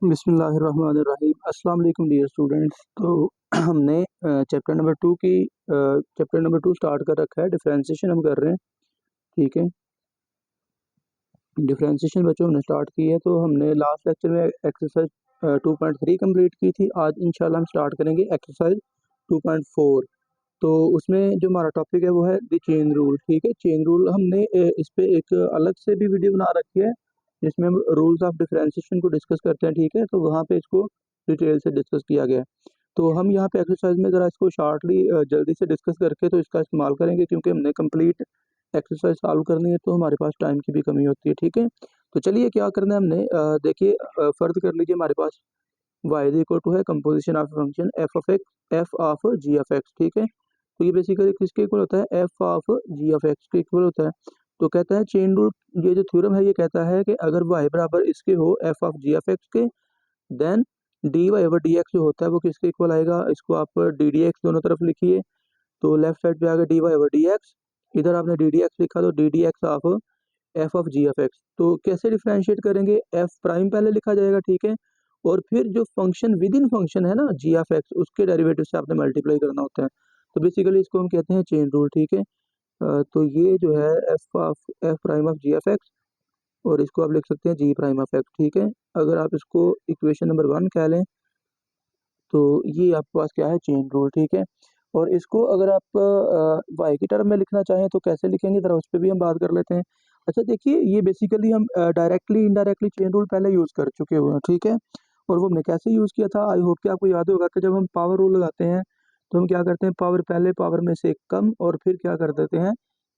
बिस्मिल्लाहिर्रहमानिर्रहीम। अस्सलाम वालेकुम डियर स्टूडेंट्स। तो हमने चैप्टर नंबर 2 स्टार्ट कर रखा है। डिफरेंशिएशन हम कर रहे हैं, ठीक है। डिफरेंशिएशन बच्चों हमने स्टार्ट की है। तो हमने लास्ट लेक्चर में एक्सरसाइज 2.3 कंप्लीट की थी। आज इंशाल्लाह हम स्टार्ट करेंगे एक्सरसाइज 2.4। तो उसमें जो हमारा टॉपिक है वो है द चेन रूल, ठीक है। चेन रूल हमने इस पे एक अलग से भी वीडियो बना रखी है जिसमें हम रूल्स ऑफ डिफरेंशिएशन को डिस्कस करते हैं, ठीक है। तो वहाँ पे इसको डिटेल से डिस्कस किया गया है। तो हम यहाँ पे एक्सरसाइज में ज़रा इसको शार्टली जल्दी से डिस्कस करके तो इसका इस्तेमाल करेंगे, क्योंकि हमने कंप्लीट एक्सरसाइज सॉल्व करनी है तो हमारे पास टाइम की भी कमी होती है, ठीक है। तो चलिए क्या करना है हमने, देखिए, फर्ज कर लीजिए हमारे पास y इक्वल टू है composition of function f of g of x, ठीक है। तो ये बेसिकली किसके इक्वल होता है, f of g of x के इक्वल होता है। तो कहता है चेन रूल, ये जो थ्योरम है ये कहता है कि अगर y बराबर इसके हो f of g of x के, then d y over d x जो होता है वो किसके इक्वल आएगा। इसको आप डी डी एक्स दोनों तरफ लिखिए। तो लेफ्ट साइड पे आ गया d y over d x, इधर आपने डी डी एक्स लिखा तो d d x of f of g of x. तो कैसे डिफ्रेंशिएट करेंगे, एफ प्राइम पहले लिखा जाएगा, ठीक है। और फिर जो फंक्शन विद इन फंक्शन है ना जी ऑफ एक्स, उसके डेरिवेटिव से आपने मल्टीप्लाई करना होता है। तो बेसिकली इसको हम कहते हैं चेन रूल, ठीक है। तो ये जो है f prime of g of x, और इसको आप लिख सकते हैं जी प्राइम ऑफ एक्स, ठीक है। अगर आप इसको इक्वेशन नंबर 1 कह लें तो ये आपके पास क्या है, चेन रूल, ठीक है। और इसको अगर आप वाई की टर्म में लिखना चाहें तो कैसे लिखेंगे, जरा उस पर भी हम बात कर लेते हैं। अच्छा देखिए, ये बेसिकली हम डायरेक्टली इनडायरेक्टली चेन रूल पहले यूज़ कर चुके हुए हैं, ठीक है। और वो हमने कैसे यूज़ किया था, आई होप कि आपको याद होगा कि जब हम पावर रूल लगाते हैं तो हम क्या करते हैं, पावर पहले पावर में से कम और फिर क्या कर देते हैं,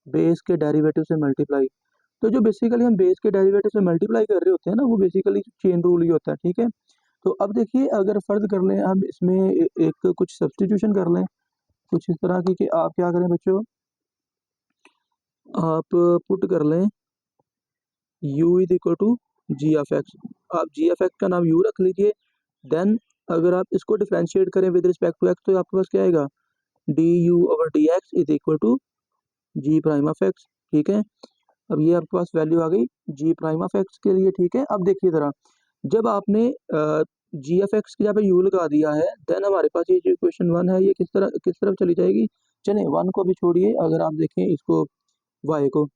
बेस के डेरिवेटिव से मल्टीप्लाई। तो जो बेसिकली हम बेस के डेरिवेटिव से मल्टीप्लाई कर रहे होते हैं ना, वो बेसिकली चेन रूल ही होता है, ठीक है। तो अब देखिए, अगर फर्ज कर लें हम इसमें एक कुछ सब्स्टिट्यूशन कर लें कुछ इस तरह की कि आप क्या करें बच्चों, आप पुट कर लें u is equal to g of x. आप जी ऑफ एक्स का नाम u रख लीजिए। देन अगर आप इसको डिफ्रेंशिएट करें विद रिस्पेक्ट टू एक्स तो आपके पास क्या आएगा, d u over d x is equal to g prime of x, ठीक है। अब ये आपके पास वैल्यू आ गई जी प्राइम ऑफ एक्स के लिए, ठीक है। अब देखिए ज़रा, जब आपने जी एफ एक्स की जगह पे यू लगा दिया है, देन हमारे पास ये जो इक्वेशन 1 है ये किस तरफ चली जाएगी। चलिए 1 को भी छोड़िए, अगर आप देखें इसको y को,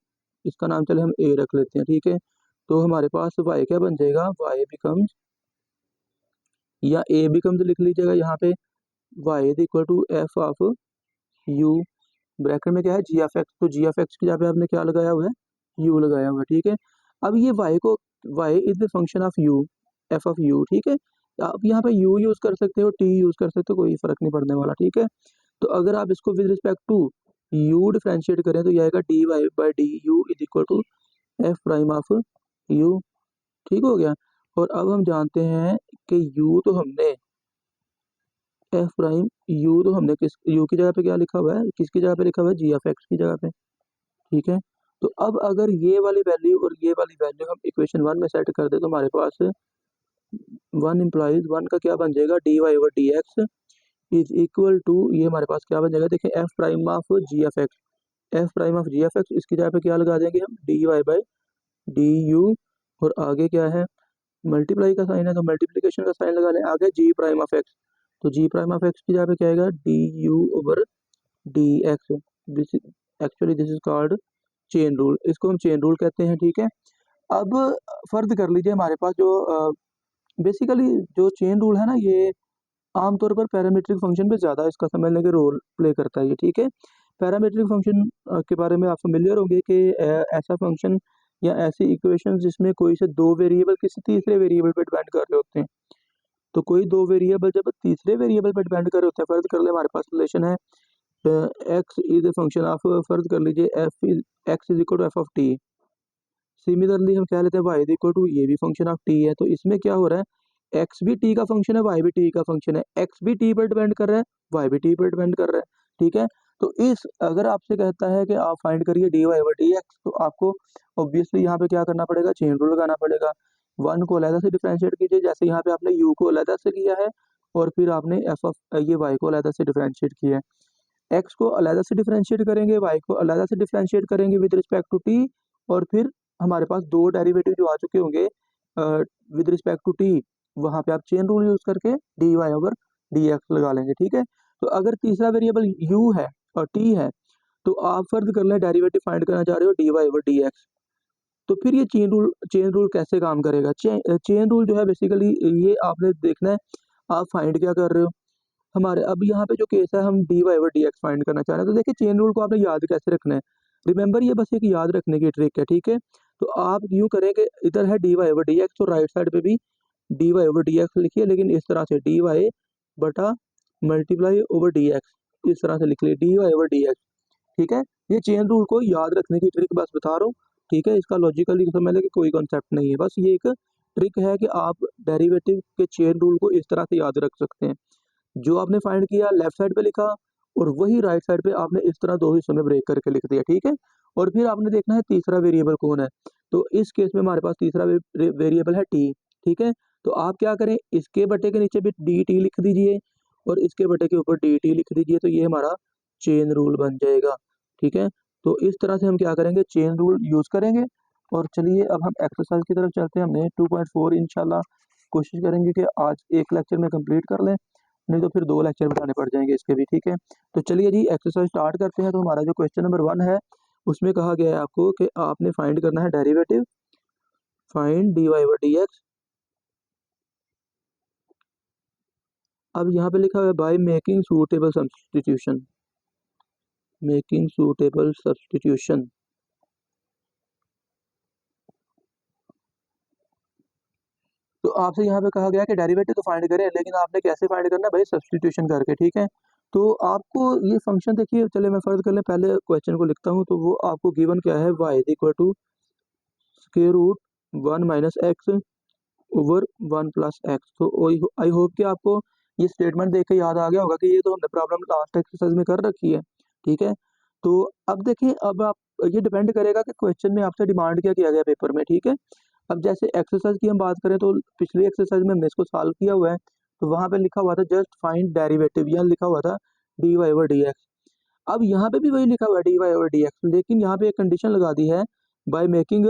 इसका नाम चले हम a रख लेते हैं, ठीक है। तो हमारे पास y क्या बन जाएगा, y बिकम्स, या a बिकम्स लिख लीजिएगा यहाँ पे, y is equal to f of u, bracket में क्या है जी एफ एक्स। तो जी एफ एक्स की जगह पे आपने क्या लगाया हुआ है, u लगाया हुआ है, ठीक है। अब ये y को, y is the function of u, F of u, ठीक है। आप यहाँ पे u यूज़ कर सकते हो, t यूज़ कर सकते हो, कोई फर्क नहीं पड़ने वाला, ठीक है। तो अगर आप इसको with respect to u differentiate करें तो ये आएगा d y by d u is equal to f prime of u, ठीक हो गया। और अब हम जानते हैं कि u तो हमने एफ प्राइम u तो हमने किस u की जगह पे क्या लिखा हुआ है, किसकी जगह पे लिखा हुआ है, जी एफ एक्स की जगह पे, ठीक है। तो अब अगर ये वाली वैल्यू और ये वाली वैल्यू हम इक्वेशन 1 में सेट कर दे तो हमारे पास 1 इम्प्लाइज 1 का क्या बन जाएगा, d y over d x is equal to, ये हमारे पास क्या बन जाएगा, देखिए f prime of g f x, f prime of g f x, इसकी जगह पे क्या लगा देंगे हम, d y by d u, और आगे क्या है, मल्टीप्लाई का साइन है तो मल्टीप्लिकेशन का साइन लगा लें, आगे जी प्राइम ऑफ एक्स। तो जी प्राइम ऑफ एक्स की जगह पे क्या आएगा, d u over d x. This actually this is called chain rule, इसको हम चेन रूल कहते हैं, ठीक है। अब फर्ज कर लीजिए हमारे पास जो बेसिकली जो चेन रूल है ना, ये आमतौर पर पैरामीट्रिक फंक्शन पे ज़्यादा इसका समझने के रोल प्ले करता है ये, ठीक है। पैरामीट्रिक फंक्शन के बारे में आप फेमिलियर होंगे कि ऐसा फंक्शन या ऐसी इक्वेशन जिसमें कोई से दो वेरिएबल किसी तीसरे वेरिएबल पे डिपेंड कर रहे होते हैं। तो कोई दो वेरिएबल जब तीसरे वेरिएबल पे डिपेंड कर रहे होते हैं, फर्ज कर ले हमारे पास रिलेशन है x is a function of, फर्ज कर लीजिए x is equal to f of t. Similarly हम कह लेते हैं वाई इज इक्वल टू, ये भी फंक्शन ऑफ टी है। तो इसमें क्या हो रहा है, एक्स भी टी का फंक्शन है, वाई भी टी का फंक्शन है, एक्स भी टी पर डिपेंड कर रहा है, वाई भी टी पर डिपेंड कर रहा है, ठीक है। तो इस अगर आपसे कहता है कि आप फाइंड करिए d y over d x, तो आपको ऑब्वियसली यहाँ पे क्या करना पड़ेगा, चेन रूल लगाना पड़ेगा। 1 को अलग से डिफरेंशिएट कीजिए, जैसे यहाँ पे आपने u को अलग से किया है, और फिर आपने एफ ऑफ ये y को अलग से डिफरेंशिएट किया है। x को अलग से डिफरेंशिएट करेंगे, y को अलग से डिफरेंशिएट करेंगे विद रिस्पेक्ट टू t, और फिर हमारे पास दो डेरिवेटिव जो आ चुके होंगे विद रिस्पेक्ट टू t, वहां पे आप चेन रूल यूज करके d y over d x लगा लेंगे, ठीक है। तो अगर तीसरा वेरिएबल u है और t है, तो आप फर्ज कर लें डेरिवेटिव फाइंड करना चाह रहे हो d y over d x. तो फिर ये चेन रूल कैसे काम करेगा? चेन रूल जो है बेसिकली ये आपने देखना है, आप फाइंड क्या कर रहे हो। हमारे अब यहाँ पे जो केस है, हम d y over d x find करना चाह रहे हैं। तो देखिए चेन रूल को आपने याद कैसे रखना है, रिमेंबर ये बस एक याद रखने की ट्रिक है, ठीक है। तो आप यूँ करें कि इधर है d y over d x, तो राइट साइड पे भी d y over d x लिखिए, लेकिन इस तरह से डी वाई बटा मल्टीप्लाई ओवर डी एक्स, इस तरह से लिख लिए d y over d x, ठीक है। ये चेन रूल को याद रखने की ट्रिक बस बता रहा हूँ, ठीक है। इसका लॉजिकली समझ लें कि कोई कॉन्सेप्ट नहीं है, बस ये एक ट्रिक है कि आप डेरिवेटिव के चेन रूल को इस तरह से याद रख सकते हैं। जो आपने फाइंड किया लेफ्ट साइड पे लिखा, और वही राइट साइड पे आपने इस तरह दो हिस्सों में ब्रेक करके लिख दिया, ठीक है। और फिर आपने देखना है तीसरा वेरिएबल कौन है। तो इस केस में हमारे पास तीसरा वेरिएबल है टी, ठीक है। तो आप क्या करें, इसके बटे के नीचे भी डी टी लिख दीजिए और इसके बटे के ऊपर डी टी लिख दीजिए, तो ये हमारा चेन रूल बन जाएगा, ठीक है। तो इस तरह से हम क्या करेंगे, चेन रूल यूज करेंगे। और चलिए अब हम एक्सरसाइज की तरफ चलते हैं। हमने 2.4 इंशाल्लाह कोशिश करेंगे कि आज एक लेक्चर में कंप्लीट कर लें, नहीं तो फिर 2 लेक्चर बिताने पड़ जाएंगे इसके भी, ठीक है। तो चलिए जी एक्सरसाइज स्टार्ट करते हैं। तो हमारा जो क्वेश्चन नंबर 1 है, उसमें कहा गया है आपको कि आपने फाइंड करना है derivative, find d y over d x. अब यहाँ पे लिखा हुआ है by making suitable substitution, making suitable substitution. तो आपसे यहाँ पे कहा गया कि डेरिवेटिव तो फाइंड करें, लेकिन आपने कैसे फाइंड करना है भाई, सब्सटीट्यूशन करके, ठीक है। तो आपको ये फंक्शन देखिए, चले मैं फर्ज कर लें पहले क्वेश्चन को लिखता हूँ। तो वो आपको गिवन क्या है, y equal to square root 1 minus x over 1 plus x. तो आई होप कि आपको ये स्टेटमेंट देख के याद आ गया होगा कि ये तो हमने प्रॉब्लम लास्ट एक्सरसाइज में कर रखी है, ठीक है। तो अब देखें, अब आप ये डिपेंड करेगा कि क्वेश्चन में आपसे डिमांड क्या किया गया पेपर में, ठीक है। अब जैसे एक्सरसाइज की हम बात करें, तो पिछली एक्सरसाइज में हमने इसको सॉल्व किया हुआ है। तो वहां पे लिखा हुआ था जस्ट फाइंड डेरिवेटिव, यहाँ लिखा हुआ था d y over d x. अब यहाँ पे भी वही लिखा हुआ है d y over d x, लेकिन यहाँ पे एक कंडीशन लगा दी है, बाय मेकिंग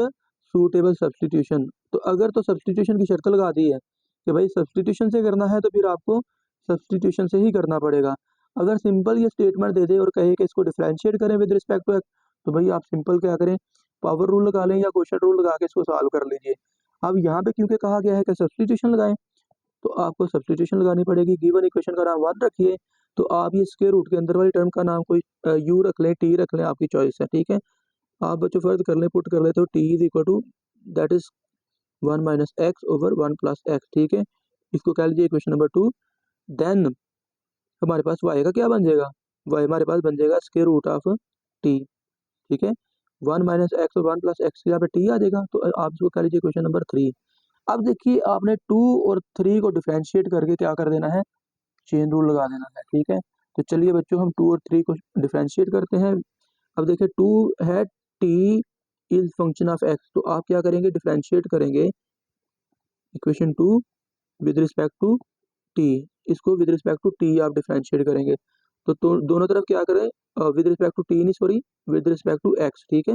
सूटेबल सब्सटीट्यूशन। तो अगर तो सब्सटीट्यूशन की शर्त लगा दी है कि भाई सब्सटीट्यूशन से करना है, तो फिर आपको सब्सटीट्यूशन से ही करना पड़ेगा। अगर सिंपल ये स्टेटमेंट दे दे और कहे कि इसको डिफरेंशिएट करें विद रिस्पेक्ट टू एक्स, तो भाई आप सिंपल क्या करें, पावर रूल लगा लें या क्वोशंट रूल लगा के इसको सॉल्व कर लीजिए। अब यहाँ पे क्योंकि कहा गया है कि सब्सटीट्यूशन लगाएं, तो आपको सब्सटीट्यूशन लगानी पड़ेगी। गिवन इक्वेशन का नाम 1 रखिए, तो आप ये स्क्वायर रूट के अंदर वाली टर्म का नाम कोई यू रख लें, टी रख लें, आपकी चॉइस है, ठीक है। आप बच्चों फर्ज कर लें, पुट कर लें, तो t is equal to that is 1 minus x over 1 plus x, ठीक है। इसको कह लीजिए इक्वेशन नंबर 2। देन हमारे पास वाई का क्या बन जाएगा, वाई हमारे पास बन जाएगा स्क्वायर रूट ऑफ टी, ठीक है। 1 माइनस एक्स और 1 प्लस एक्स यहाँ पे टी आ जाएगा। तो आप इसको कह लीजिए क्वेश्चन नंबर 3। अब देखिए आपने 2 और 3 को डिफ्रेंशिएट करके क्या कर देना है, चेन रूल लगा देना है, ठीक है। तो चलिए बच्चों हम 2 और 3 को डिफ्रेंशिएट करते हैं। अब देखिए 2 है t is function of x, तो आप क्या करेंगे, डिफ्रेंशिएट करेंगे equation 2 with respect to t, इसको विद रिस्पेक्ट टू टी आप डिफ्रेंशिएट करेंगे। तो दोनों तरफ क्या करें, विद रिस्पेक्ट टू टी नहीं sorry, with respect to x, ठीक है।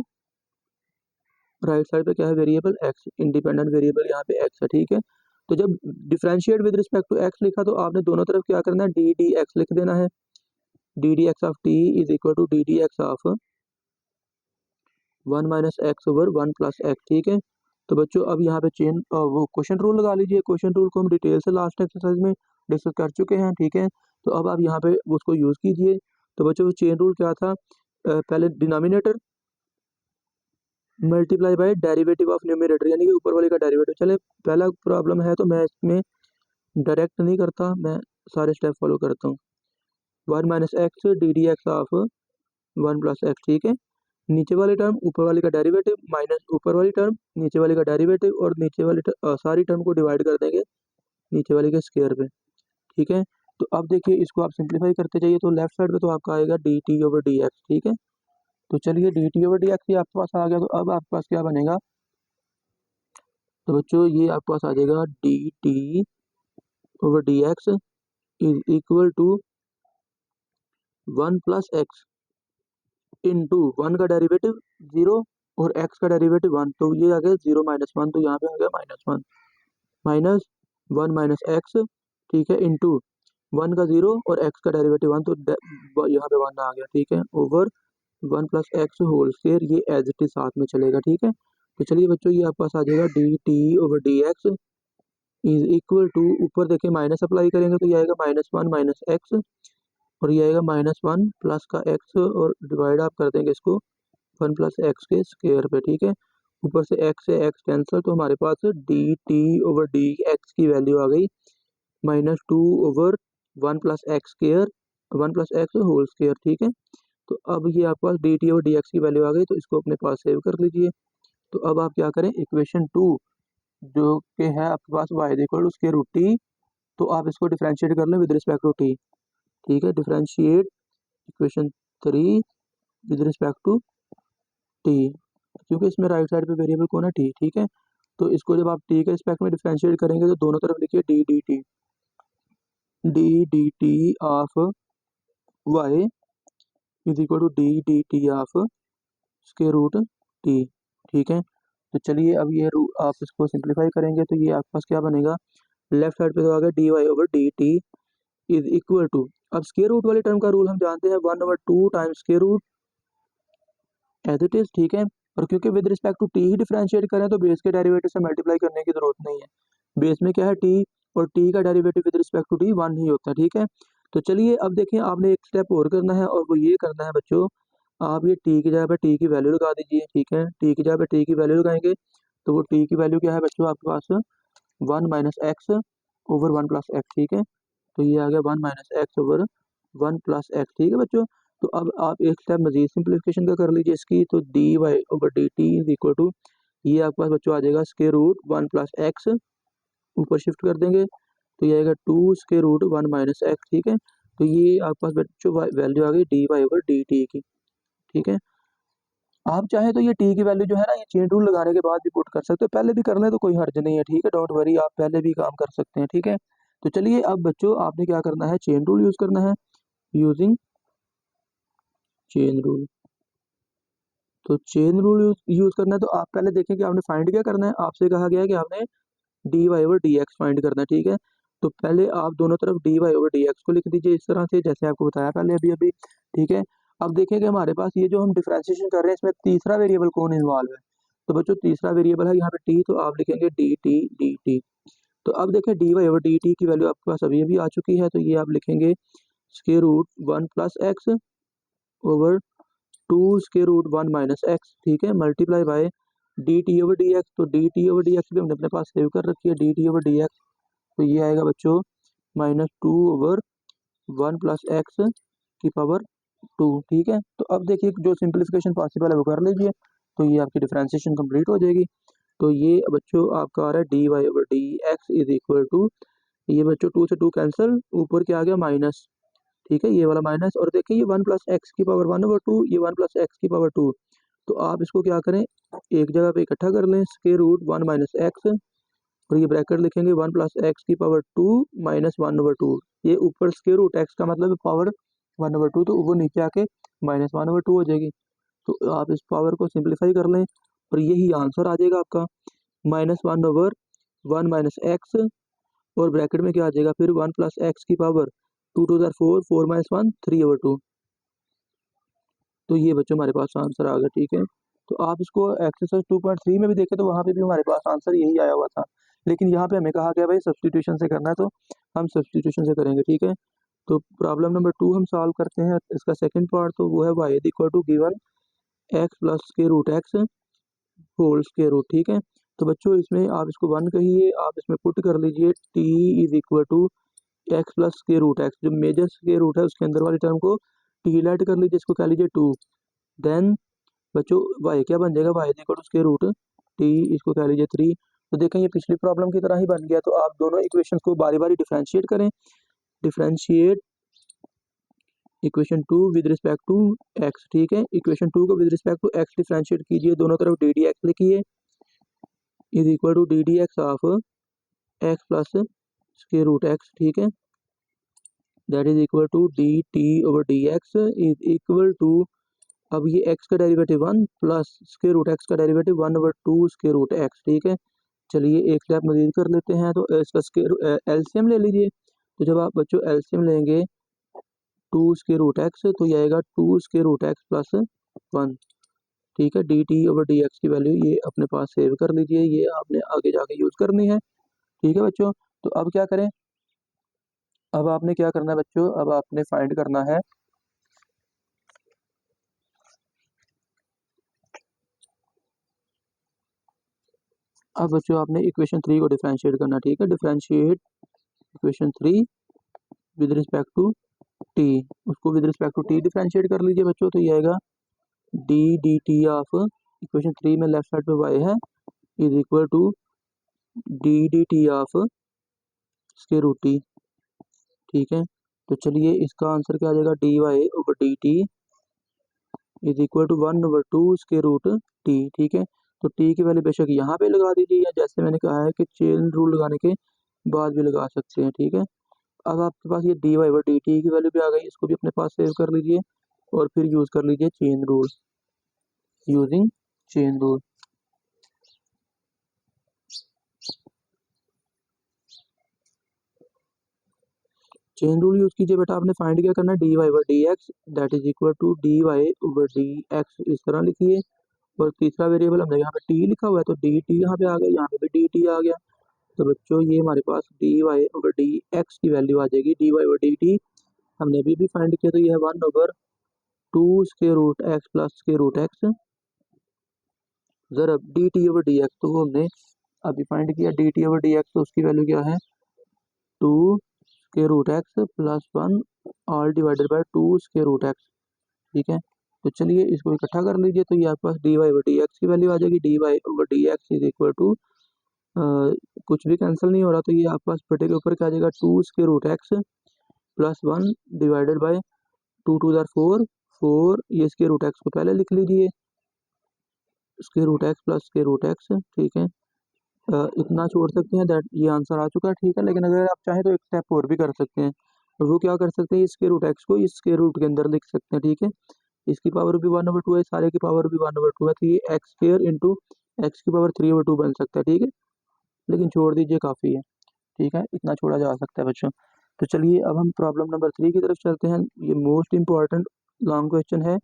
राइट साइड पे क्या है, वेरिएबल एक्स, इंडिपेंडेंट वेरिएबल यहाँ पे एक्स है, ठीक है। तो जब differentiate with respect to x लिखा, तो आपने दोनों तरफ क्या करना है, डी डी एक्स लिख देना है। D d x of t is equal to d d x of 1 minus x over 1 plus x, ठीक है। तो बच्चों अब यहाँ पे चेन वो क्वेश्चन रूल लगा लीजिए। क्वेश्चन रूल को हम डिटेल से लास्ट एक्सरसाइज में डिस्कस कर चुके हैं, ठीक है। तो अब आप यहाँ पे उसको यूज़ कीजिए। तो बच्चों चेन रूल क्या था, पहले denominator multiply by derivative of numerator, यानी कि ऊपर वाले का डेरिवेटिव। चले पहला प्रॉब्लम है, तो मैं इसमें डायरेक्ट नहीं करता, मैं सारे स्टेप फॉलो करता हूँ। 1 minus x D d x of 1 plus x, ठीक है। नीचे वाली टर्म ऊपर वाली का डेरिवेटिव माइनस ऊपर वाली टर्म नीचे वाली का डेरिवेटिव, और नीचे वाली सारी टर्म को डिवाइड कर देंगे नीचे वाली के स्क्वायर पे, ठीक है। तो अब देखिए इसको आप सिंप्लीफाई करते जाइए, तो लेफ्ट साइड पे तो आपका आएगा D t over d x, ठीक है। तो चलिए D t over d x ये आपके पास आ गया। तो अब आपके पास क्या बनेगा, तो बच्चों ये आपके पास आ जाएगा d t over d x is equal to 1 plus x into 1 का डेरिवेटिव 0 और x का डेरिवेटिव 1, तो ये आ गया 0 माइनस 1, तो यहाँ पे आ गया -1 माइनस वन माइनस एक्स, ठीक है, इंटू 1 का 0 और x का डेरिवेटिव 1, तो यहाँ पे 1 आ गया, ठीक है, over 1 plus x whole square, ये एज इट इज साथ में चलेगा, ठीक है। तो चलिए बच्चों ये आपके पास आ जाएगा d t over d x is equal to, ऊपर देखिए माइनस अप्लाई करेंगे तो ये आएगा -1 माइनस एक्स, और ये आएगा -1 प्लस का एक्स, और डिवाइड आप कर देंगे इसको 1 प्लस एक्स के स्क्वायर पे, ठीक है। ऊपर से एक्स कैंसिल, तो हमारे पास d t over d x की वैल्यू आ गई -2 over 1 plus x square, 1 plus x whole square, ठीक है। तो अब ये आपके पास डी टी और डी एक्स की वैल्यू आ गई, तो इसको अपने पास सेव कर लीजिए। तो अब आप क्या करें, इक्वेशन 2 जो कि है आपके पास y equal to square root t, तो आप इसको डिफरेंशिएट कर लें विद रिस्पेक्ट टू टी, ठीक है। Differentiate equation 3 with respect to t, क्योंकि इसमें राइट साइड पे वेरिएबल कौन है, टी, ठीक है। तो इसको जब आप टी के रिस्पेक्ट में डिफरेंशिएट करेंगे तो दोनों तरफ लिखिए d t of y is equal to d t of square root t, ठीक है। तो चलिए अब ये आप इसको सिंप्लीफाई करेंगे तो ये आपके पास क्या बनेगा, लेफ्ट साइड पे तो आ गया d y over d t is equal to, अब स्क्वायर रूट वाले टर्म का रूल हम जानते हैं 1/2 times square root as it is, ठीक है। और क्योंकि विद रिस्पेक्ट टू टी ही डिफरेंशिएट करें तो बेस के डेरिवेटिव से मल्टीप्लाई करने की जरूरत नहीं है, बेस में क्या है टी, और टी का derivative with respect to t 1 ही होता है, ठीक है। तो चलिए अब देखें, आपने एक स्टेप और करना है, और वो ये करना है बच्चों, आप ये टी की जगह पे टी की वैल्यू लगा दीजिए, ठीक है। टी की जगह पे टी की वैल्यू लगाएंगे तो वो टी की वैल्यू क्या है बच्चों आपके पास 1 minus x over 1 plus x, ठीक है। तो ये आ गया 1 minus x over 1 plus x, ठीक है बच्चों। तो अब आप एक स्टेप मजीद सिंप्लीफिकेशन का कर लीजिए इसकी, तो d y over d t is equal to, ये आपके पास बच्चों आ जाएगा स्क्वायर रूट 1 प्लस एक्स, ऊपर शिफ्ट कर देंगे तो ये आएगा 2 स्क्वायर रूट 1 माइनस एक्स, ठीक है। तो ये आपके पास बच्चों वैल्यू आ गई d y over d t की, ठीक है। आप चाहे तो ये टी की वैल्यू जो है ना, ये चेन रूल लगाने के बाद भी पुट कर सकते हो, पहले भी कर लें तो कोई हर्ज नहीं है, ठीक है, डोंट वरी, आप पहले भी काम कर सकते हैं, ठीक है। तो चलिए अब बच्चों आपने क्या करना है, चेन रूल यूज करना है, यूजिंग चेन रूल। तो चेन रूल यूज करना है, तो आप पहले देखें कि आपने फाइंड क्या करना है, आपसे कहा गया है कि आपने d y over d x find करना है, ठीक है। तो पहले आप दोनों तरफ d y over d x को लिख दीजिए इस तरह से, जैसे आपको बताया पहले अभी अभी, ठीक है। अब देखें कि हमारे पास ये जो हम डिफरेंशिएशन कर रहे हैं इसमें तीसरा वेरिएबल कौन इन्वॉल्व है, तो बच्चों तीसरा वेरिएबल है यहाँ पे टी, तो आप लिखेंगे डी टी। तो अब देखें d y over d t की वैल्यू आपके पास अभी अभी आ चुकी है, तो ये आप लिखेंगे square root 1 plus x over 2 square root 1 minus x, ठीक है, multiply by d t over d x. तो d t over d x भी हमने अपने पास सेव कर रखी है, d t over d x, तो ये आएगा बच्चों -2 ओवर 1 प्लस एक्स की पावर 2, ठीक है। तो अब देखिए जो सिंप्लीफिकेशन पॉसिबल है वो कर लीजिए, तो ये आपकी डिफरेंशिएशन कंप्लीट हो जाएगी। तो ये बच्चों आपका आ रहा है d y over d x is equal to, ये बच्चों 2 से 2 कैंसिल, ऊपर क्या आ गया माइनस, ठीक है, ये वाला माइनस, और देखिए ये 1 प्लस एक्स की पावर 1/2, ये 1 प्लस एक्स की पावर 2। तो आप इसको क्या करें, एक जगह पे इकट्ठा कर लें, स्क्वायर रूट 1 माइनस एक्स, और ये ब्रैकेट लिखेंगे 1 प्लस एक्स की पावर 2 माइनस 1/2, ये ऊपर स्क्वायर रूट एक्स का मतलब पावर 1/2, तो वो नीचे आके -1/2 हो जाएगी। तो आप इस पावर को सिंप्लीफाई कर लें और यही आंसर आ जाएगा आपका -1/1 माइनस एक्स, और ब्रैकेट में क्या आ जाएगा फिर 1 प्लस एक्स की पावर 2 टू द 4, 4 माइनस 1 3/2। तो ये बच्चों हमारे पास आंसर आ गया, ठीक है। तो आप इसको एक्सरसाइज 2.3 में भी देखें तो वहाँ पे भी हमारे पास आंसर यही आया हुआ था, लेकिन यहाँ पे हमें कहा गया भाई सब्सटीट्यूशन से करना है, तो हम सब्सटीट्यूशन से करेंगे, ठीक है। तो प्रॉब्लम नंबर 2 हम सॉल्व करते हैं, इसका सेकंड पार्ट तो वो है y equal to given x plus square root x whole square root, ठीक है। तो बच्चों इसमें आप इसको 1 कहिए, आप इसमें पुट कर लीजिए t is equal to x plus square root x, जो मेजर स्क्वायर रूट है उसके अंदर वाली टर्म को टी लेट कर लीजिए, इसको कह लीजिए 2। देन बच्चों y क्या बन जाएगा, y equal to square root t, इसको कह लीजिए 3। तो देखें ये पिछली प्रॉब्लम की तरह ही बन गया, तो आप दोनों इक्वेशन को बारी बारी डिफरेंशिएट करें, differentiate equation 2 with respect to x, ठीक है। इक्वेशन 2 को with respect to x differentiate कीजिए, दोनों तरफ डी डी एक्स लिखिए is equal to d d x of x plus square root x, ठीक है, that is equal to d t over d x is equal to, अब ये x का derivative 1 plus square root x का derivative 1/2 square root x, ठीक है। चलिए एक स्टेप मजीद कर लेते हैं, तो इसका स्क्वायर एलसीएम ले लीजिए। तो जब आप बच्चों एलसीएम लेंगे 2√x, तो ये आएगा 2√x प्लस 1। ठीक है, d t over d x की वैल्यू ये अपने पास सेव कर लीजिए, ये आपने आगे जाके यूज़ करनी है। ठीक है बच्चों, तो अब क्या करें, अब आपने क्या करना है बच्चों, अब आपने फाइंड करना है, अब बच्चों आपने इक्वेशन 3 को डिफरेंशिएट करना। ठीक है, differentiate equation 3 with respect to t, उसको with respect to t differentiate कर लीजिए बच्चों। तो ये आएगा d d t of, equation 3 में लेफ्ट साइड पे वाई है, is equal to d d t of square root t. ठीक है, तो चलिए इसका आंसर क्या आ जाएगा, d y over d t is equal to 1/2 square root t. ठीक है, तो टी की वैल्यू बेशक यहाँ पे लगा दीजिए, या जैसे मैंने कहा है कि चेन रूल लगाने के बाद भी लगा सकते हैं। ठीक है, अब आपके पास ये d y over d t की वैल्यू भी आ गई, इसको भी अपने पास सेव कर लीजिए और फिर यूज़ कर लीजिए chain rule, using chain rule. Chain rule use कीजिए बेटा, आपने फाइंड क्या करना है, d y over d x that is equal to d y over d x, इस तरह लिखिए। और तीसरा वेरिएबल हमने यहाँ पे टी लिखा हुआ है, तो डी टी यहाँ पे आ गया, यहाँ पे भी डी टी आ गया। तो बच्चों ये हमारे पास d y over d x की वैल्यू आ जाएगी, d y over d t हमने अभी भी फाइंड किया, तो ये है 1/2 square root x plus square root x, ज़रा d t over d x तो वो हमने अभी फाइंड किया, d t over d x तो उसकी वैल्यू क्या है, 2 square root x plus 1 all divided by 2 square root x. ठीक है, तो चलिए इसको इकट्ठा कर लीजिए, तो ये आपके पास d y over d x की वैल्यू आ जाएगी, d y over d x is equal to, कुछ भी कैंसिल नहीं हो रहा, तो ये आपके पास बटे के ऊपर क्या आ जाएगा, 2 square root x plus 1 divided by 2 2 4, 4 ये स्क्वायर रूट एक्स को पहले लिख लीजिए, square root x plus square root x. ठीक है, इतना छोड़ सकते हैं, दैट ये आंसर आ चुका है। ठीक है, लेकिन अगर आप चाहें तो एक स्टेप और भी कर सकते हैं, और वो क्या कर सकते हैं, स्क्वायर रूट एक्स को इस स्क्वायर रूट के अंदर लिख सकते हैं। ठीक है, इसकी पावर भी 1/2 है, सारे की पावर भी 1/2 है, तो ये एक्स स्क्वायर इंटू एक्स की पावर 3/2 बन सकता है। ठीक है, लेकिन छोड़ दीजिए, काफ़ी है। ठीक है, इतना छोड़ा जा सकता है बच्चों। तो चलिए अब हम प्रॉब्लम नंबर 3 की तरफ चलते हैं, ये मोस्ट इंपॉर्टेंट लॉन्ग क्वेश्चन है,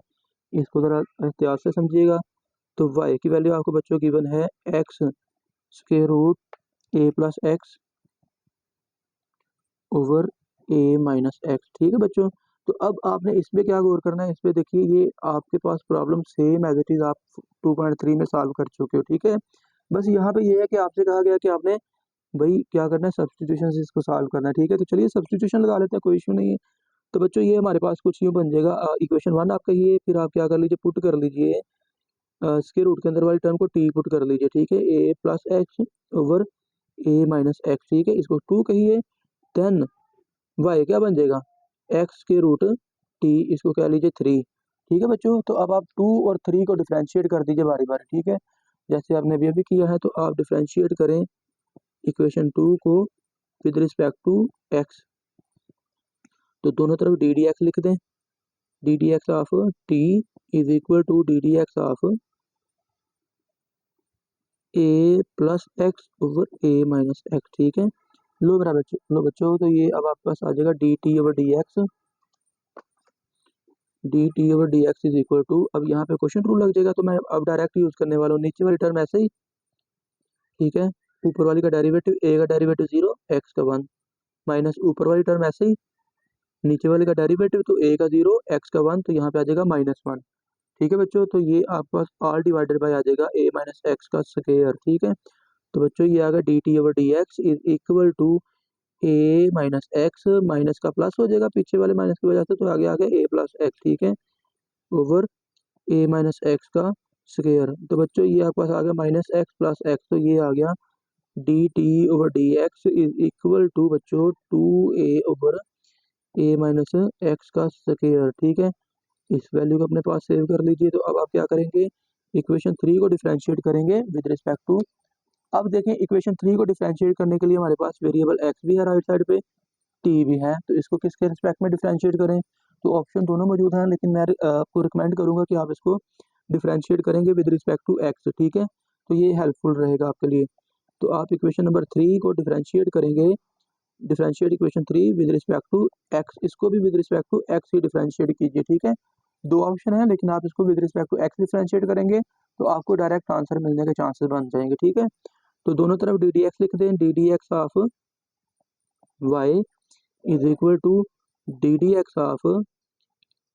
इसको ज़रा एहतियात से समझिएगा। तो वाई की वैल्यू आपको बच्चों गिवन है x square root A plus x over a minus x. ठीक है बच्चों, तो अब आपने इस पे क्या गौर करना है, इस पे देखिए ये आपके पास problem same as it is आप 2.3 में सॉल्व कर चुके हो। ठीक है, बस यहाँ पे ये है कि आपसे कहा गया कि आपने भाई क्या करना है, सब्सटीट्यूशन से इसको सॉल्व करना है। ठीक है, तो चलिए सब्सटीट्यूशन लगा लेते हैं, कोई इशू नहीं है। तो बच्चों ये हमारे पास कुछ यूँ बन जाएगा, इक्वेशन 1 आपका ये, फिर आप क्या कर लीजिए, पुट कर लीजिए स्क्वायर रूट के अंदर वाली टर्म को टी पुट कर लीजिए। ठीक है, ए plus x over a minus x. ठीक है, इसको 2 कहिए, देन वाई क्या बन जाएगा, एक्स के रूट टी, इसको कह लीजिए 3। ठीक है बच्चों, तो अब आप 2 और 3 को डिफ्रेंशिएट कर दीजिए बारी बारी। ठीक है, जैसे आपने अभी अभी किया है, तो आप डिफ्रेंशिएट करें इक्वेशन 2 को विद रिस्पेक्ट टू एक्स, तो दोनों तरफ डी डी एक्स लिख दें, d d x of t is equal to d d x of a plus x over a minus x. ठीक है, लो मेरा बच्चों, लो बच्चों, तो ये अब आपके पास आ जाएगा d t over d x, d t over d x is equal to, अब यहाँ पे क्वेश्चन रूल लग जाएगा, तो मैं अब डायरेक्ट यूज करने वाला हूँ, नीचे वाली टर्म ऐसे ही। ठीक है, ऊपर वाली का डेरिवेटिव, ए का डेरिवेटिव 0, एक्स का 1, माइनस ऊपर वाली टर्म ऐसे ही, नीचे वाले का डेरिवेटिव, तो ए का 0 एक्स का 1, तो यहाँ पे आ जाएगा -1। ठीक है बच्चों, तो ये आपके पास ऑल डिवाइडेड बाय आ जाएगा ए माइनस एक्स का स्क्वायर। ठीक है, तो बच्चों ये आ गया d t over d x is equal to a minus x, minus का प्लस हो जाएगा पीछे वाले माइनस की वजह से, तो आगे आ गया ए प्लस एक्स। ठीक है, ओवर ए माइनस एक्स का स्क्वायर। तो बच्चों ये आपके पास आ गया माइनस एक्स प्लस एक्स, तो ये आ गया d t over d x is equal to बच्चों 2a over a minus x का स्क्वायर। ठीक है, इस वैल्यू को अपने पास सेव कर लीजिए। तो अब आप क्या करेंगे, इक्वेशन 3 को डिफरेंशिएट करेंगे विद रिस्पेक्ट टू, अब देखें इक्वेशन 3 को डिफरेंशिएट करने के लिए हमारे पास वेरिएबल एक्स भी है राइट साइड पे, टी भी है, तो इसको किसके रिस्पेक्ट में डिफरेंशिएट करें, तो ऑप्शन दोनों मौजूद हैं, लेकिन मैं आपको रिकमेंड करूंगा कि आप इसको डिफरेंशिएट करेंगे विद रिस्पेक्ट टू एक्स। ठीक है, तो ये हेल्पफुल रहेगा आपके लिए। तो आप इक्वेशन नंबर 3 को डिफरेंशिएट करेंगे, differentiate equation 3 with respect to x, इसको भी विद रिस्पेक्ट टू एक्स ही डिफरेंशिएट कीजिए, ठीक है। दो ऑप्शन है, लेकिन आप इसको with respect to x differentiate करेंगे तो आपको डायरेक्ट आंसर मिलने के चांसेस बन जाएंगे, ठीक है। तो दोनों तरफ डी डी एक्स लिख दें, d d x of y is equal to d d x of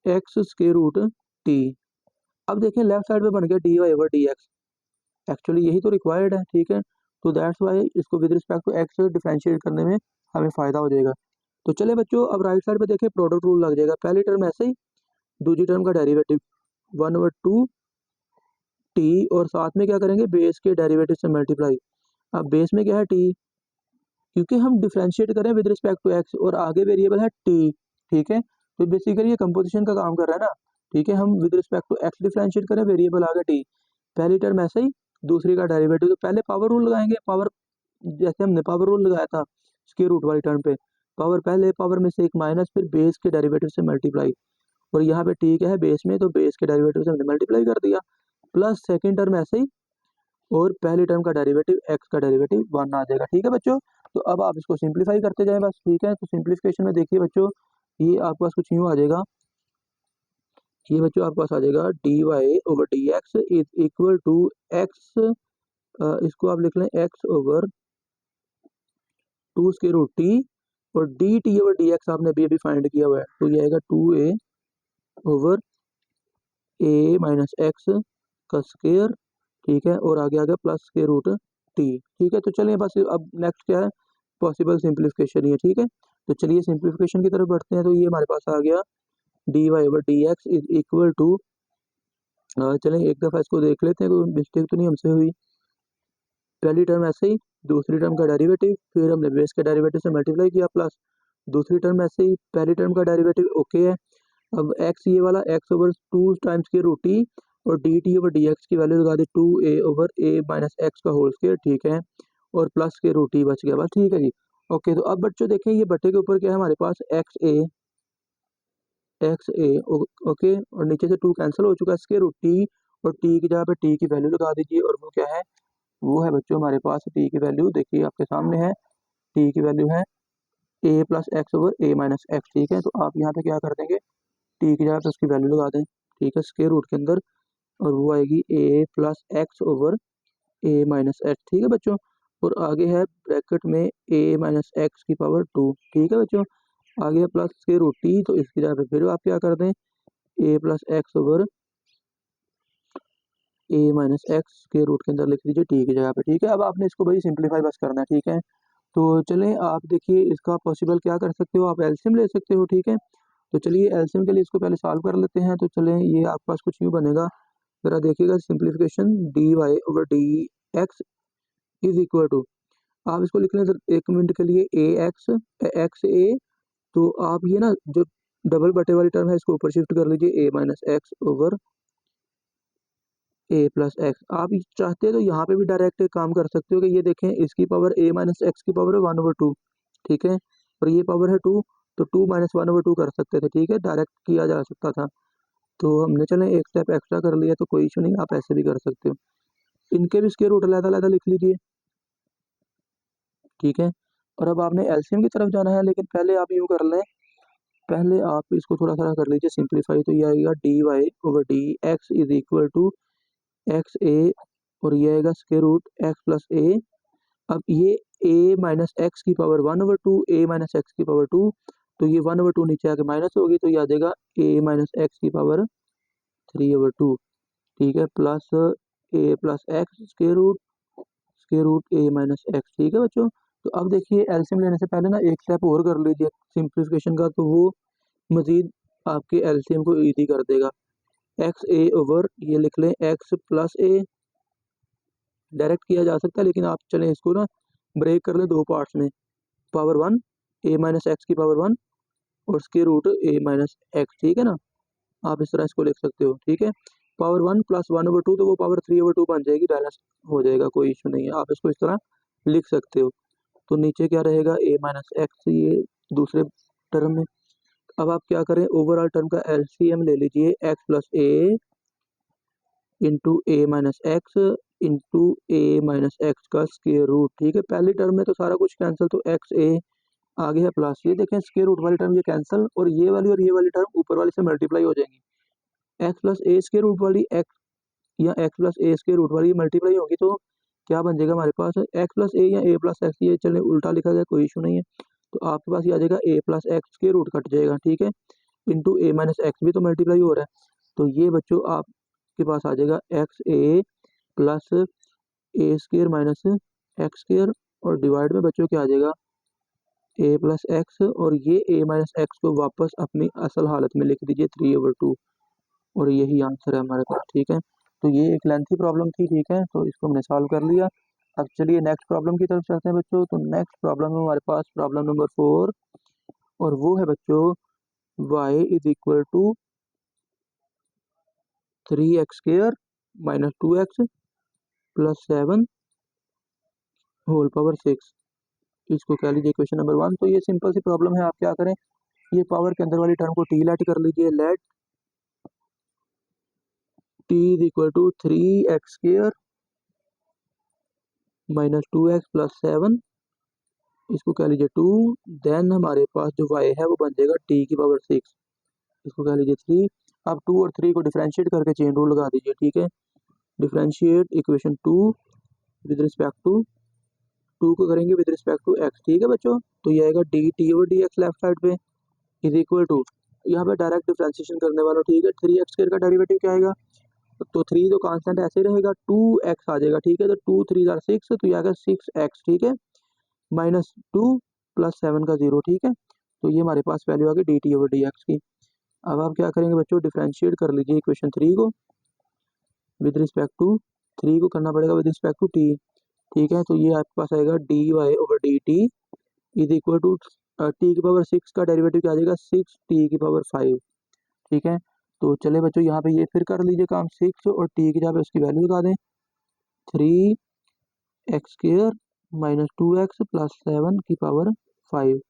x square root t. अब देखें लेफ्ट साइड पे बन गया d y over d x, actually यही तो रिक्वायर्ड है, ठीक है। तो दैट्स वाई इसको with respect to x differentiate करने में हमें फ़ायदा हो जाएगा। तो चले बच्चों, अब राइट साइड पे देखें प्रोडक्ट रूल लग जाएगा, पहली टर्म ऐसे ही, दूसरी टर्म का डेरिवेटिव 1/2 टी, और साथ में क्या करेंगे, बेस के डेरिवेटिव से मल्टीप्लाई। अब बेस में क्या है टी, क्योंकि हम डिफरेंशिएट करें विद रिस्पेक्ट टू एक्स और आगे वेरिएबल है टी, ठीक है। तो बेसिकली ये कंपोजिशन का काम कर रहा है ना, ठीक है। हम with respect to x differentiate करें, वेरिएबल आगे टी, पहली टर्म ऐसे ही, दूसरी का डेरिवेटिव। तो पहले पावर रूल लगाएंगे, पावर जैसे हमने पावर रूल लगाया था स्क्वायर रूट वाली टर्म पे, पावर पहले पावर में से एक माइनस, फिर बेस के डेरिवेटिव से मल्टीप्लाई, और यहाँ पे टी क्या है बेस में, तो बेस के डेरिवेटिव से हमने मल्टीप्लाई कर दिया, प्लस सेकेंड टर्म ऐसे ही, और पहली टर्म का डेरिवेटिव एक्स का डेरिवेटिव 1 आ जाएगा, ठीक है बच्चों। तो अब आप इसको सिंप्लीफाई करते जाएं बस, ठीक है। तो सिंप्लीफिकेशन में देखिए बच्चों, ये आपके पास कुछ यूँ आ जाएगा, ये बच्चों आपके पास आ जाएगा d y over d x is equal to x, इसको आप लिख लें x over 2 square root t, और d t over d x आपने अभी अभी फाइंड किया हुआ है, तो ये आएगा 2a over a minus x का स्क्वायर, ठीक है, और आगे आ गया प्लस स्क्वायर रूट टी, ठीक है। तो चलिए बस अब नेक्स्ट क्या है, पॉसिबल सिंप्लीफिकेशन ही है, ठीक है। तो चलिए सिंप्लीफिकेशन की तरफ बढ़ते हैं। तो ये हमारे पास आ गया d y over d x is equal to, चलें एक दफ़ा इसको देख लेते हैं, कोई मिस्टेक तो नहीं हमसे हुई। पहली टर्म ऐसे ही, दूसरी टर्म का डेरिवेटिव, फिर हमने बेस के डेरिवेटिव से मल्टीप्लाई किया, प्लस दूसरी टर्म ऐसे ही, पहली टर्म का डेरिवेटिव ओके है। अब एक्स ये वाला एक्स ओवर 2 टाइम्स के रूट टी, और d t over d x की वैल्यू लगा दी 2a over a minus x का होल स्क्वायर, ठीक है, और प्लस के रूट टी बच गया बस, ठीक है जी। ओके, तो अब बच्चों देखें ये बट्टे के ऊपर क्या है हमारे पास एक्स ए, ओके, और नीचे से 2 कैंसिल हो चुका है, इसके रूट टी, और टी की जगह पे टी की वैल्यू लगा दीजिए, और वो क्या है, वो है बच्चों हमारे पास टी की वैल्यू देखिए आपके सामने है, टी की वैल्यू है ए plus x over a minus x, ठीक है। तो आप यहाँ पे क्या कर देंगे, टी की जगह पे उसकी वैल्यू लगा दें, ठीक है, स्क्वायर रूट के अंदर, और वो आएगी ए plus x over a minus x, ठीक है बच्चों। और आगे है ब्रैकेट में ए माइनस एक्स की पावर 2, ठीक है बच्चों। आगे है प्लस स्क्वायर रूट टी, तो इसकी जगह पे फिर आप क्या कर दें, ए plus x over a minus x के रूट के अंदर लिख लीजिए टी की जगह पे, ठीक है। अब आपने इसको भाई सिंप्लीफाई बस करना है, ठीक है। तो चलें आप देखिए इसका पॉसिबल क्या कर सकते हो, आप एलसीएम ले सकते हो, ठीक है। तो चलिए एलसीएम के लिए इसको पहले सॉल्व कर लेते हैं। तो चलें ये आपके पास कुछ यूँ बनेगा, ज़रा देखिएगा simplification, d y over d x is equal to, आप इसको लिख लें 1 मिनट के लिए एक्स ए, तो आप ये ना जो डबल बटे वाली टर्म है इसको ऊपर शिफ्ट कर लीजिए, ए माइनस एक्स ओवर ए प्लस एक्स। आप चाहते हैं तो यहाँ पे भी डायरेक्ट काम कर सकते हो कि ये देखें इसकी पावर ए माइनस एक्स की पावर है 1/2, ठीक है, और ये पावर है 2, तो 2 माइनस 1/2 कर सकते थे, ठीक है, डायरेक्ट किया जा सकता था। तो हमने चले एक स्टेप एक्स्ट्रा कर लिया, तो कोई इशू नहीं, आप ऐसे भी कर सकते हो। इनके भी स्क्वायर रूट अलग-अलग लिख लीजिए, ठीक है। और अब आपने एलसीएम की तरफ जाना है, लेकिन पहले आप यूँ कर लें, पहले आप इसको थोड़ा-सा कर लीजिए सिंप्लीफाई, तो ये आएगा d y over d x is equal to x a, और ये आएगा square root x plus a. अब ये ए माइनस एक्स की पावर 1/2, ए माइनस एक्स की पावर 2, तो ये 1/2 नीचे आके माइनस होगी, तो ये आ जाएगा ए माइनस एक्स की पावर 3/2, ठीक है, प्लस ए प्लस एक्स स्क्वायर रूट ए माइनस एक्स, ठीक है बच्चों। तो अब देखिए एलसीएम लेने से पहले ना एक स्टेप और कर लीजिए सिंप्लीफिकेशन का, तो वो मज़ीद आपके एलसीएम को ईजी कर देगा। एक्स ए ओवर ये लिख लें एक्स प्लस ए, डायरेक्ट किया जा सकता है, लेकिन आप चलें इसको ना ब्रेक कर लें दो पार्ट्स में, पावर 1 ए माइनस एक्स की पावर 1 और स्क्वायर रूट ए माइनस एक्स, ठीक है ना, आप इस तरह इसको लिख सकते हो, ठीक है। पावर 1 प्लस 1/2, तो वो पावर 3/2 बन जाएगी, बैलेंस हो जाएगा, कोई इशू नहीं है, आप इसको इस तरह लिख सकते हो। तो नीचे क्या रहेगा ए माइनस एक्स, ये दूसरे टर्म में। अब आप क्या करें, ओवरऑल टर्म का एलसीएम ले लीजिए, एक्स प्लस ए इंटू ए माइनस एक्स इंटू ए माइनस एक्स का स्क्वायर रूट। ठीक है, पहली टर्म में तो सारा कुछ कैंसिल, तो एक्स ए आगे है प्लस, ये देखें स्क्वायर रूट वाली टर्म ये कैंसिल, और ये वाली टर्म ऊपर वाली से मल्टीप्लाई हो जाएंगी। एक्स प्लस ए स्क्वायर रूट वाली एक्स या एक्स प्लस ए स्क्वायर रूट वाली मल्टीप्लाई होगी, तो क्या बन जाएगा हमारे पास एक्स प्लस ए या ए प्लस एक्स, ये चले उल्टा लिखा गया कोई इशू नहीं है, तो आपके पास ये आ जाएगा ए प्लस एक्स के रूट कट जाएगा। ठीक है, इंटू ए माइनस एक्स भी तो मल्टीप्लाई हो रहा है, तो ये बच्चों आपके पास आ जाएगा x A plus a square minus x square, और डिवाइड में बच्चों क्या आ जाएगा ए प्लस एक्स, और ये ए माइनस एक्स को वापस अपनी असल हालत में लिख दीजिए 3/2, और यही आंसर है हमारे पास। ठीक है, तो ये एक लेंथी प्रॉब्लम थी। ठीक है, तो इसको हमने सॉल्व कर लिया। अब चलिए नेक्स्ट प्रॉब्लम की तरफ चलते हैं बच्चों। तो नेक्स्ट प्रॉब्लम है हमारे पास प्रॉब्लम नंबर 4, और वो है बच्चों y is equal to 3x² minus 2x plus 7 whole power 6। इसको कह लीजिए क्वेश्चन नंबर 1। तो ये सिंपल सी प्रॉब्लम है, आप क्या करें, ये पावर के अंदर वाली टर्म को टी लेट कर लीजिए, let t is equal to 3x² minus 2x plus 7, इसको कह लीजिए 2। देन हमारे पास जो y है वो बन जाएगा t की पावर 6, इसको कह लीजिए 3। अब 2 और 3 को डिफरेंशिएट करके चेन रूल लगा दीजिए। ठीक है, differentiate equation 2 with respect to 2 को करेंगे विद रिस्पेक्ट टू x। ठीक है बच्चों, तो ये आएगा D t over d x left side पे इज इक्वल टू, यहाँ पे डायरेक्ट डिफरेंशिएशन करने वाला। ठीक है, 3x² का डेरिवेटिव क्या आएगा, तो 3 तो कांस्टेंट ऐसे रहेगा, 2x आ जाएगा। ठीक है, तो 2 3 आर 6, तो ये आएगा 6x। ठीक है, माइनस 2 प्लस 7 का 0। ठीक है, तो ये हमारे पास वैल्यू आ गई D t over d x की। अब आप क्या करेंगे बच्चों, डिफरेंशिएट कर लीजिए इक्वेशन 3 को विद रिस्पेक्ट टू, 3 को करना पड़ेगा विद रिस्पेक्ट टू टी। ठीक है, तो ये आपके पास आएगा d y over d t is equal to t की पावर 6 का डेरिवेटिव क्या आ जाएगा 6 टी की पावर 5। ठीक है, तो चले बच्चों यहाँ पे ये फिर कर लीजिए काम, 6 और टी की जगह पे उसकी वैल्यू लगा दें, 3x² माइनस 2x प्लस 7 की पावर 5।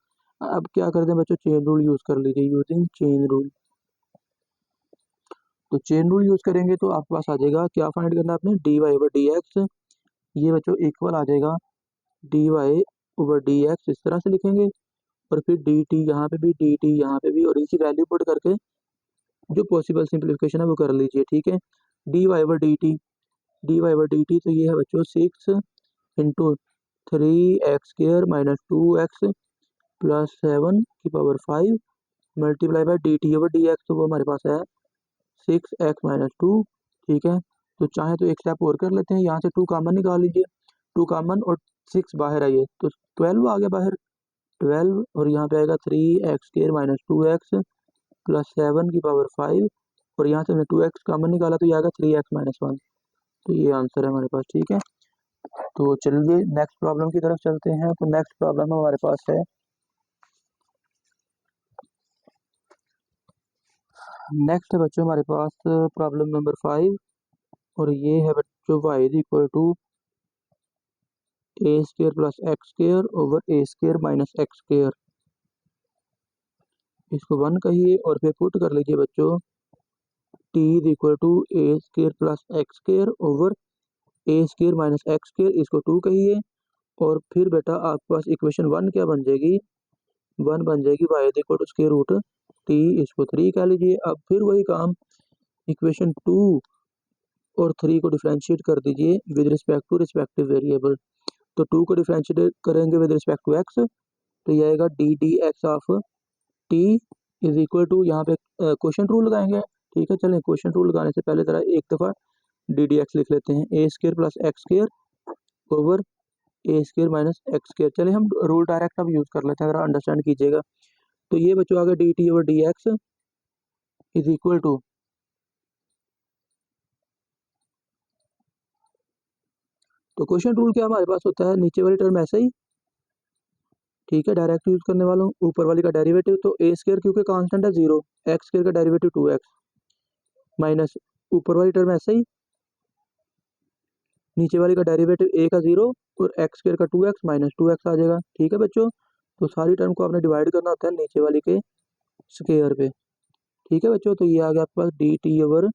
अब क्या कर दें बच्चों, चेन रूल यूज कर लीजिए, यूजिंग चेन रूल। तो चेन रूल यूज करेंगे तो आपके पास आ जाएगा, क्या फाइंड करना है आपने, d y over d x, ये बच्चों इक्वल आ जाएगा d y over d x, इस तरह से लिखेंगे, और फिर डी टी यहाँ पे भी, डी टी यहाँ पे भी, और इसी वैल्यू पुट करके जो पॉसिबल सिंप्लीफिकेशन है वो कर लीजिए। ठीक है, d y over d t, d y over d t, तो ये है बच्चों 6 into 3x² minus 2x plus 7 की power 5 multiply by d t over d x, तो वो हमारे पास है 6x माइनस 2। ठीक है, तो चाहे तो एक स्टेप और कर लेते हैं, यहाँ से 2 कॉमन निकाल लीजिए, 2 कॉमन और 6 बाहर आइए, तो 12 आ गया बाहर, 12, और यहाँ पे आएगा 3x² माइनस 2x प्लस 7 की पावर 5, और यहाँ से हमने 2x कॉमन निकाला, तो ये आएगा 3x माइनस 1। तो ये आंसर है हमारे पास। ठीक है, तो चलिए नेक्स्ट प्रॉब्लम की तरफ चलते हैं। तो नेक्स्ट प्रॉब्लम हमारे पास है, नेक्स्ट है बच्चों हमारे पास प्रॉब्लम नंबर 5, और ये है बच्चों y is equal to a² plus x² over a² minus x², इसको 1 कहिए, और फिर पुट कर लीजिए बच्चों t is equal to a² plus x² over a² minus x², इसको 2 कहिए, और फिर बेटा आपके पास इक्वेशन 1 क्या बन जाएगी, 1 बन जाएगी y is equal to square root t, इसको 3 कह लीजिए। अब फिर वही काम, इक्वेशन 2 और 3 को डिफरेंशिएट कर दीजिए with respect to respective variable. तो 2 को डिफरेंशिएट करेंगे विद रिस्पेक्ट टू x, तो ये आएगा d d x of t is equal to, यहाँ पे क्वेश्चन रूल लगाएंगे। ठीक है, चलें क्वेश्चन रूल लगाने से पहले जरा एक दफ़ा डी डी एक्स लिख लेते हैं, a² plus x² over a² minus x²। चलिए हम रूल डायरेक्ट अब यूज़ कर लेते हैं, जरा अंडरस्टैंड कीजिएगा। तो ये बच्चों आ गया d t over d x is equal to, तो क्वेश्चन रूल क्या हमारे पास होता है, नीचे वाली टर्म ऐसे ही, ठीक है, डायरेक्ट यूज करने वाला हूँ, ऊपर वाली का डेरिवेटिव, तो a² क्योंकि कांस्टेंट है 0, x² का डेरिवेटिव 2x माइनस ऊपर वाली टर्म ऐसे ही, नीचे वाली का डेरिवेटिव a का 0 और x² का 2x माइनस 2x आ जाएगा। ठीक है बच्चों, तो सारी टर्म को आपने डिवाइड करना होता है नीचे वाली के स्क्वायर पे। ठीक है बच्चों, तो ये आ गया आपके पास d t over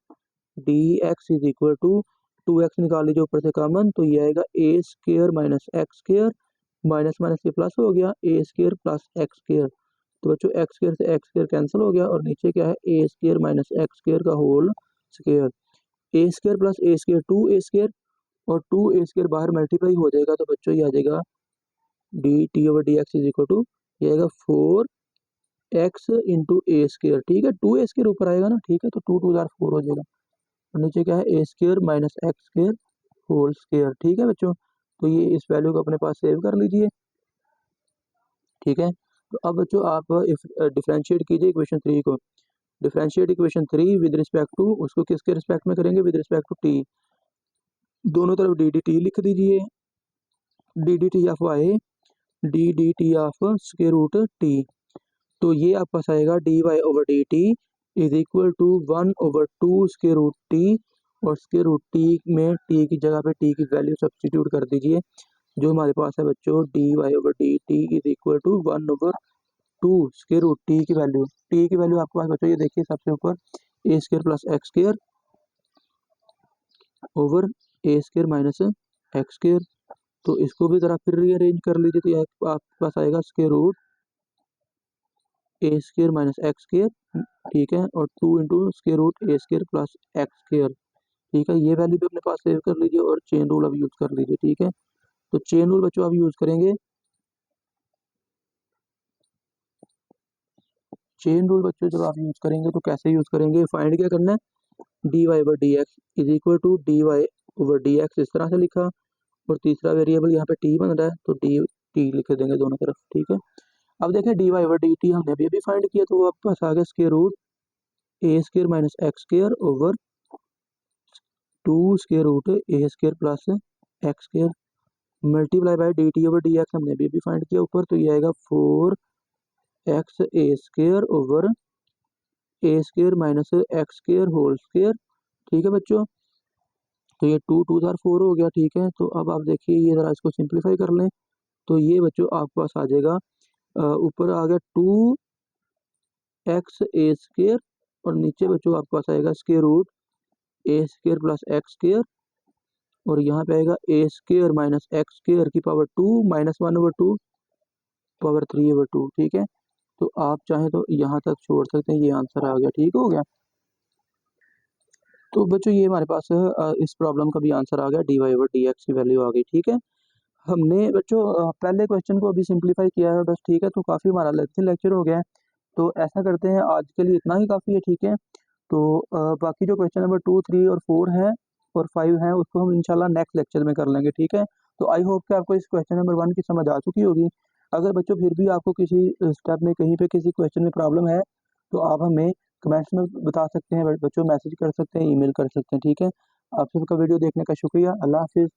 d x is equal to 2x निकाल लीजिए ऊपर से कॉमन, तो ये आएगा a square minus x square, minus minus ये प्लस हो गया, a square plus x square. तो बच्चों एक्स स्क्र से एक्स स्क्र कैंसिल हो गया और नीचे क्या है, a square minus x square का whole square. A square plus a square 2a square, और 2a स्क्र बाहर मल्टीप्लाई हो जाएगा, तो बच्चों ये आ जाएगा d t over d x is equal to, ये आएगा 4x इंटू ए स्क्र। ठीक है, 2a स्क्र ऊपर आएगा ना, ठीक है, तो 2 2 4 हो जाएगा, और नीचे क्या है, a square minus x square whole square. ठीक है बच्चों, तो ये इस वैल्यू को अपने पास सेव कर लीजिए। ठीक है, तो अब बच्चों आप डिफरेंशिएट कीजिए इक्वेशन 3 को। Differentiate equation 3 with respect to, उसको किसके रिस्पेक्ट में करेंगे, विद रिस्पेक्ट टू टी। दोनों तरफ डी डी टी लिख दीजिए, d d t of y d d t of square root t. तो ये आपके पास आएगा d y over d t is equal to 1/2 square root t, और स्क्वायर रूट टी में टी की जगह पे टी की वैल्यू सब्स्टिट्यूट कर दीजिए। जो हमारे पास है बच्चों, d y over d t is equal to 1/2 square root t की वैल्यू आपके पास बच्चों ये देखिए सबसे ऊपर, a square plus x square over a square minus x square. तो इसको भी ज़रा फिर रीअरेंज कर लीजिए, तो यह आपके पास आएगा square root a square minus x square. ठीक है, और 2 into square root a square plus x square. ठीक है, ये वैल्यू भी अपने पास सेव कर लीजिए और चेन रूल अब यूज़ कर लीजिए। ठीक है, तो चेन रूल बच्चों आप यूज़ करेंगे, चेन रूल बच्चों जब आप यूज़ करेंगे तो कैसे यूज़ करेंगे, फाइंड क्या करना है, d y over d x is equal to d y over d x, इस तरह से लिखा, और तीसरा वेरिएबल यहाँ पे टी बन रहा है, तो डी टी लिख देंगे दोनों तरफ। ठीक है, अब देखें d y over d t हमने अभी फाइंड किया, तो वो आपके पास आ गया square root a square minus x square over 2 square root a square plus x square, multiply by d t over d x हमने अभी फाइंड किया ऊपर, तो ये आएगा 4x a square over a square minus x square whole square. ठीक है बच्चों, तो ये 2 2 4 हो गया। ठीक है, तो अब आप देखिए ये ज़रा इसको सिंप्लीफाई कर लें, तो ये बच्चों आपके पास आ जाएगा, ऊपर आ गया 2x ए स्क्वायर, और नीचे बच्चों आपके पास आएगा square root a square plus x square, और यहाँ पे आएगा ए स्क्वायर माइनस एक्स स्क्वायर की पावर 2 माइनस 1/2 पावर 3/2। ठीक है, तो आप चाहें तो यहाँ तक छोड़ सकते हैं, ये आंसर आ गया। ठीक हो गया, तो बच्चों ये हमारे पास इस प्रॉब्लम का भी आंसर आ गया, d y over d x की वैल्यू आ गई। ठीक है, हमने बच्चों पहले क्वेश्चन को अभी सिंप्लीफाई किया है बस। ठीक है, तो काफ़ी हमारा लेक्चर हो गया है, तो ऐसा करते हैं आज के लिए इतना ही काफ़ी है। ठीक है, तो बाकी जो क्वेश्चन नंबर 2 3 और 4 हैं और 5 हैं, उसको हम इंशाल्लाह नेक्स्ट लेक्चर में कर लेंगे। ठीक है, तो आई होप कि आपको इस क्वेश्चन नंबर 1 की समझ आ चुकी होगी। अगर बच्चों फिर भी आपको किसी स्टेप में कहीं पे किसी क्वेश्चन में प्रॉब्लम है, तो आप हमें कमेंट्स में बता सकते हैं बच्चों, मैसेज कर सकते हैं, ईमेल कर सकते हैं। ठीक है, आप सबका वीडियो देखने का शुक्रिया, अल्लाह हाफिज़।